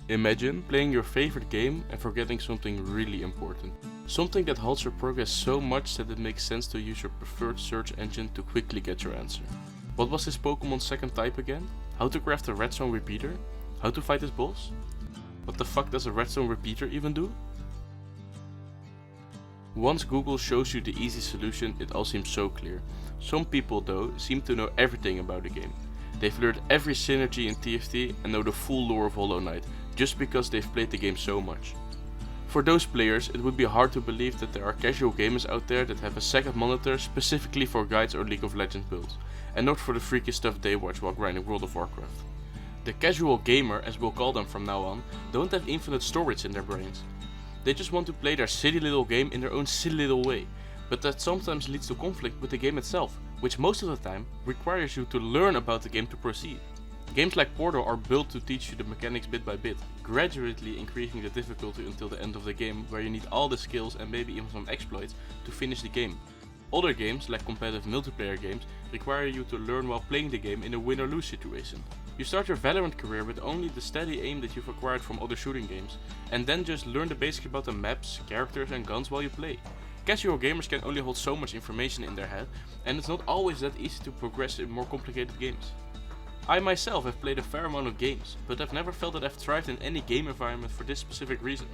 Imagine playing your favorite game and forgetting something really important. Something that halts your progress so much that it makes sense to use your preferred search engine to quickly get your answer. What was this Pokemon's second type again? How to craft a redstone repeater? How to fight this boss? What the fuck does a redstone repeater even do? Once Google shows you the easy solution, it all seems so clear. Some people though seem to know everything about the game. They've learned every synergy in TFT and know the full lore of Hollow Knight, just because they've played the game so much. For those players, it would be hard to believe that there are casual gamers out there that have a second monitor specifically for guides or League of Legends builds, and not for the freaky stuff they watch while grinding World of Warcraft. The casual gamer, as we'll call them from now on, don't have infinite storage in their brains. They just want to play their silly little game in their own silly little way, but that sometimes leads to conflict with the game itself, which most of the time requires you to learn about the game to proceed. Games like Portal are built to teach you the mechanics bit by bit, gradually increasing the difficulty until the end of the game, where you need all the skills and maybe even some exploits to finish the game. Other games, like competitive multiplayer games, require you to learn while playing the game in a win or lose situation. You start your Valorant career with only the steady aim that you've acquired from other shooting games, and then just learn the basics about the maps, characters and guns while you play. Casual gamers can only hold so much information in their head, and it's not always that easy to progress in more complicated games. I myself have played a fair amount of games, but I've never felt that I've thrived in any game environment for this specific reason.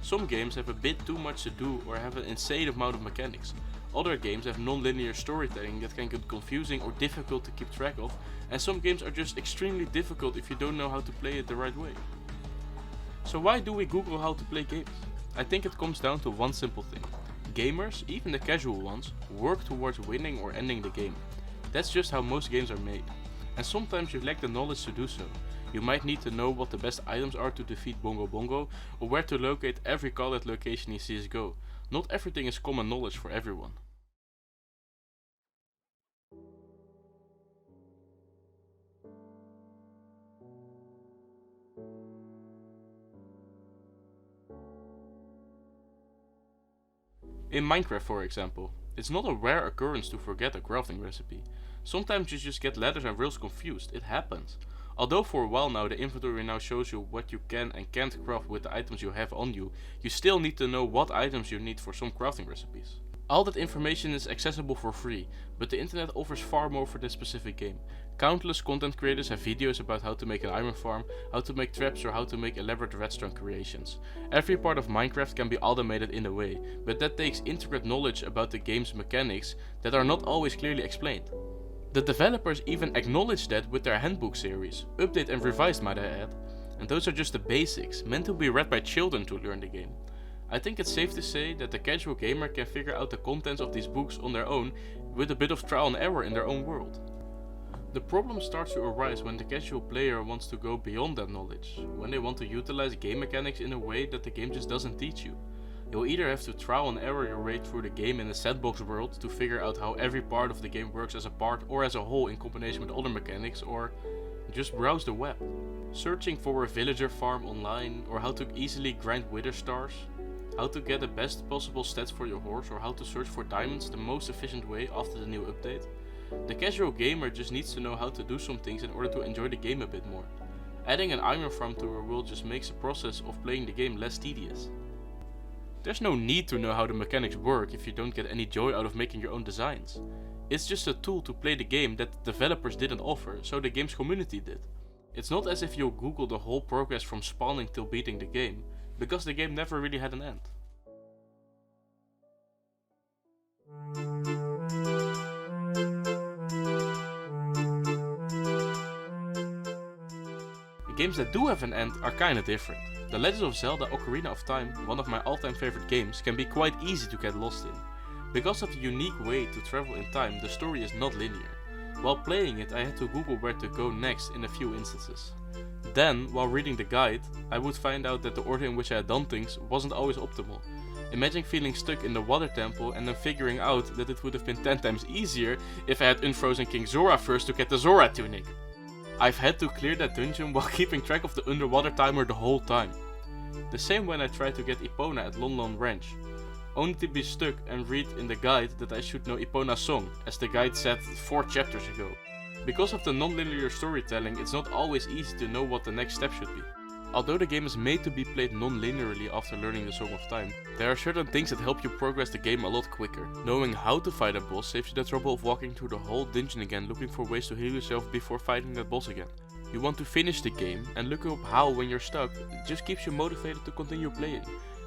Some games have a bit too much to do or have an insane amount of mechanics. Other games have non-linear storytelling that can get confusing or difficult to keep track of, and some games are just extremely difficult if you don't know how to play it the right way. So why do we Google how to play games? I think it comes down to one simple thing. Gamers, even the casual ones, work towards winning or ending the game. That's just how most games are made. And sometimes you lack the knowledge to do so. You might need to know what the best items are to defeat Bongo Bongo, or where to locate every colored location in CSGO. Not everything is common knowledge for everyone. In Minecraft, for example, it's not a rare occurrence to forget a crafting recipe. Sometimes you just get letters and rails confused, it happens. Although for a while now the inventory now shows you what you can and can't craft with the items you have on you, you still need to know what items you need for some crafting recipes. All that information is accessible for free, but the internet offers far more for this specific game. Countless content creators have videos about how to make an iron farm, how to make traps or how to make elaborate redstone creations. Every part of Minecraft can be automated in a way, but that takes intricate knowledge about the game's mechanics that are not always clearly explained. The developers even acknowledge that with their handbook series, update and revised might I add, and those are just the basics, meant to be read by children to learn the game. I think it's safe to say that the casual gamer can figure out the contents of these books on their own with a bit of trial and error in their own world. The problem starts to arise when the casual player wants to go beyond that knowledge, when they want to utilize game mechanics in a way that the game just doesn't teach you. You'll either have to trial and error your way through the game in a sandbox world to figure out how every part of the game works as a part or as a whole in combination with other mechanics, or just browse the web. Searching for a villager farm online, or how to easily grind wither stars, how to get the best possible stats for your horse, or how to search for diamonds the most efficient way after the new update. The casual gamer just needs to know how to do some things in order to enjoy the game a bit more. Adding an iron farm to our world just makes the process of playing the game less tedious. There's no need to know how the mechanics work if you don't get any joy out of making your own designs. It's just a tool to play the game that the developers didn't offer, so the game's community did. It's not as if you'll Google the whole progress from spawning till beating the game, because the game never really had an end. Games that do have an end are kinda different. The Legend of Zelda Ocarina of Time, one of my all-time favorite games, can be quite easy to get lost in. Because of the unique way to travel in time, the story is not linear. While playing it, I had to Google where to go next in a few instances. Then, while reading the guide, I would find out that the order in which I had done things wasn't always optimal. Imagine feeling stuck in the water temple and then figuring out that it would have been 10 times easier if I had unfrozen King Zora first to get the Zora tunic. I've had to clear that dungeon while keeping track of the underwater timer the whole time. The same when I tried to get Epona at Lon Lon Ranch, only to be stuck and read in the guide that I should know Epona's song, as the guide said 4 chapters ago. Because of the non-linear storytelling, it's not always easy to know what the next step should be. Although the game is made to be played non-linearly after learning the Song of Time, there are certain things that help you progress the game a lot quicker. Knowing how to fight a boss saves you the trouble of walking through the whole dungeon again looking for ways to heal yourself before fighting that boss again. You want to finish the game, and looking up how when you're stuck just keeps you motivated to continue playing,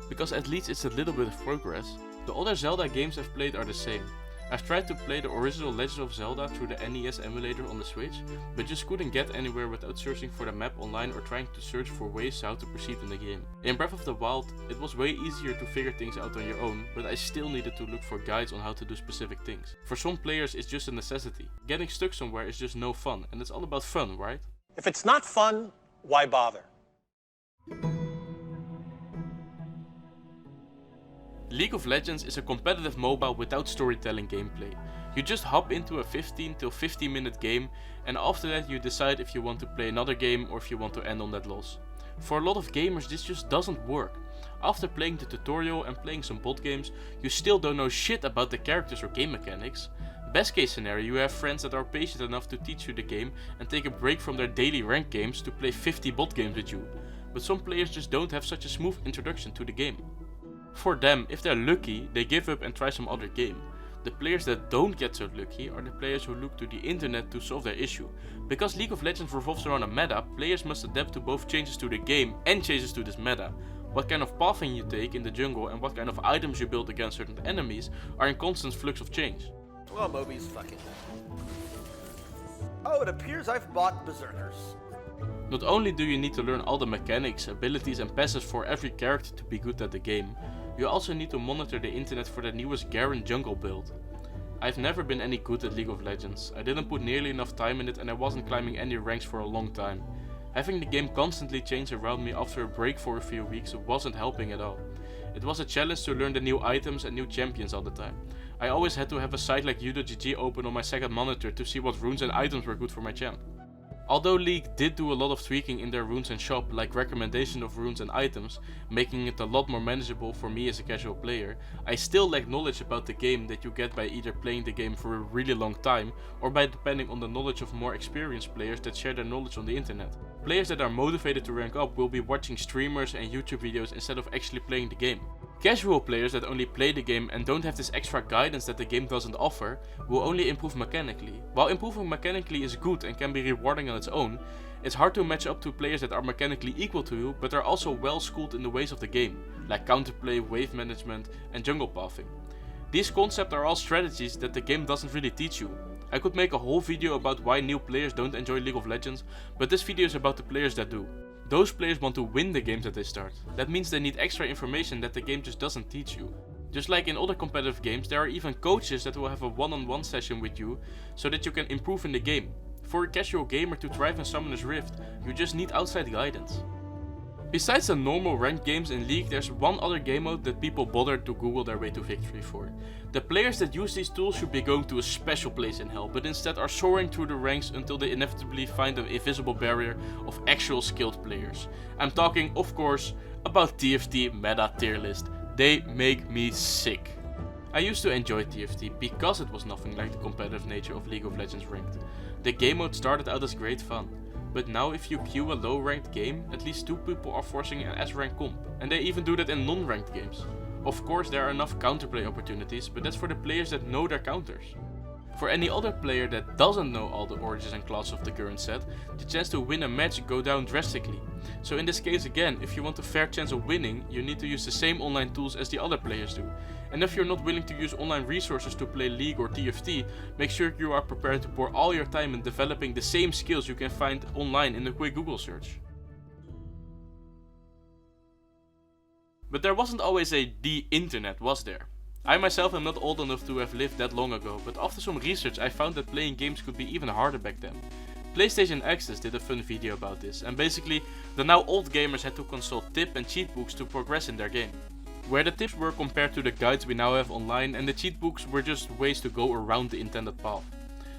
because at least it's a little bit of progress. The other Zelda games I've played are the same. I've tried to play the original Legend of Zelda through the NES emulator on the Switch, but just couldn't get anywhere without searching for the map online or trying to search for ways how to proceed in the game. In Breath of the Wild, it was way easier to figure things out on your own, but I still needed to look for guides on how to do specific things. For some players it's just a necessity. Getting stuck somewhere is just no fun, and it's all about fun, right? If it's not fun, why bother? League of Legends is a competitive mobile without storytelling gameplay. You just hop into a 15 till 50 minute game, and after that you decide if you want to play another game or if you want to end on that loss. For a lot of gamers this just doesn't work. After playing the tutorial and playing some bot games, you still don't know shit about the characters or game mechanics. Best case scenario, you have friends that are patient enough to teach you the game and take a break from their daily ranked games to play 50 bot games with you. But some players just don't have such a smooth introduction to the game. For them, if they're lucky, they give up and try some other game. The players that don't get so lucky are the players who look to the internet to solve their issue. Because League of Legends revolves around a meta, players must adapt to both changes to the game and changes to this meta. What kind of pathing you take in the jungle and what kind of items you build against certain enemies are in constant flux of change. Well, Moby's fucking dead. Oh, it appears I've bought Berserkers. Not only do you need to learn all the mechanics, abilities and passives for every character to be good at the game, you also need to monitor the internet for the newest Garen jungle build. I've never been any good at League of Legends. I didn't put nearly enough time in it and I wasn't climbing any ranks for a long time. Having the game constantly change around me after a break for a few weeks wasn't helping at all. It was a challenge to learn the new items and new champions all the time. I always had to have a site like u.gg open on my second monitor to see what runes and items were good for my champ. Although League did do a lot of tweaking in their runes and shop, like recommendation of runes and items, making it a lot more manageable for me as a casual player, I still lack knowledge about the game that you get by either playing the game for a really long time or by depending on the knowledge of more experienced players that share their knowledge on the internet. Players that are motivated to rank up will be watching streamers and YouTube videos instead of actually playing the game. Casual players that only play the game and don't have this extra guidance that the game doesn't offer will only improve mechanically. While improving mechanically is good and can be rewarding on its own, it's hard to match up to players that are mechanically equal to you but are also well schooled in the ways of the game, like counterplay, wave management and jungle pathing. These concepts are all strategies that the game doesn't really teach you. I could make a whole video about why new players don't enjoy League of Legends, but this video is about the players that do. Those players want to win the games that they start. That means they need extra information that the game just doesn't teach you. Just like in other competitive games, there are even coaches that will have a one-on-one session with you so that you can improve in the game. For a casual gamer to thrive in Summoner's Rift, you just need outside guidance. Besides the normal ranked games in League, there's one other game mode that people bother to Google their way to victory for. The players that use these tools should be going to a special place in hell, but instead are soaring through the ranks until they inevitably find an invisible barrier of actual skilled players. I'm talking, of course, about TFT meta tier list. They make me sick. I used to enjoy TFT because it was nothing like the competitive nature of League of Legends ranked. The game mode started out as great fun. But now if you queue a low ranked game, at least 2 people are forcing an S rank comp. And they even do that in non-ranked games. Of course there are enough counterplay opportunities, but that's for the players that know their counters. For any other player that doesn't know all the origins and classes of the current set, the chance to win a match go down drastically. So in this case again, if you want a fair chance of winning, you need to use the same online tools as the other players do. And if you're not willing to use online resources to play League or TFT, make sure you are prepared to pour all your time in developing the same skills you can find online in a quick Google search. But there wasn't always the internet, was there? I myself am not old enough to have lived that long ago, but after some research I found that playing games could be even harder back then. PlayStation Access did a fun video about this, and basically the now old gamers had to consult tip and cheat books to progress in their game. Where the tips were compared to the guides we now have online, and the cheat books were just ways to go around the intended path.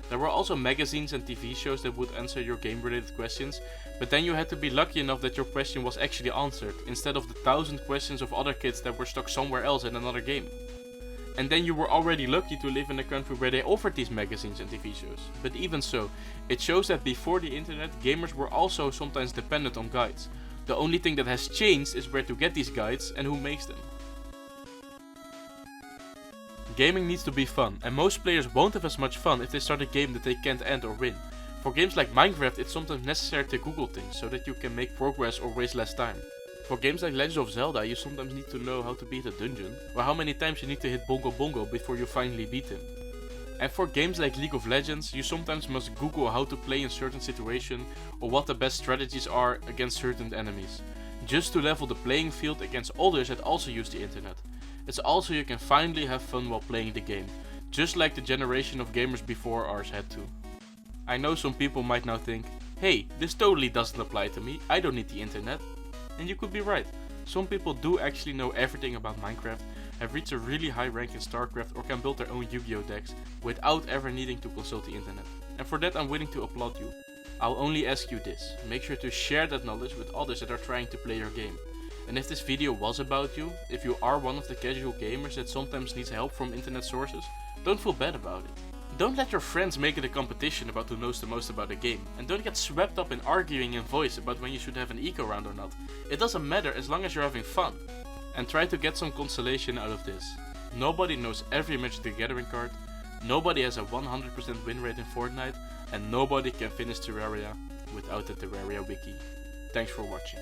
There were also magazines and TV shows that would answer your game related questions, but then you had to be lucky enough that your question was actually answered, instead of the 1,000 questions of other kids that were stuck somewhere else in another game. And then you were already lucky to live in a country where they offered these magazines and TV shows. But even so, it shows that before the internet, gamers were also sometimes dependent on guides. The only thing that has changed is where to get these guides and who makes them. Gaming needs to be fun, and most players won't have as much fun if they start a game that they can't end or win. For games like Minecraft, it's sometimes necessary to Google things so that you can make progress or waste less time. For games like Legend of Zelda, you sometimes need to know how to beat a dungeon, or how many times you need to hit Bongo Bongo before you finally beat him. And for games like League of Legends, you sometimes must Google how to play in certain situations or what the best strategies are against certain enemies, just to level the playing field against others that also use the internet. It's also you can finally have fun while playing the game, just like the generation of gamers before ours had to. I know some people might now think, hey, this totally doesn't apply to me, I don't need the internet. And you could be right. Some people do actually know everything about Minecraft, have reached a really high rank in StarCraft or can build their own Yu-Gi-Oh decks without ever needing to consult the internet. And for that I'm willing to applaud you. I'll only ask you this, make sure to share that knowledge with others that are trying to play your game. And if this video was about you, if you are one of the casual gamers that sometimes needs help from internet sources, don't feel bad about it. Don't let your friends make it a competition about who knows the most about a game, and don't get swept up in arguing in voice about when you should have an eco round or not. It doesn't matter as long as you're having fun. And try to get some consolation out of this. Nobody knows every Magic the Gathering card, nobody has a 100% win rate in Fortnite, and nobody can finish Terraria without the Terraria wiki. Thanks for watching.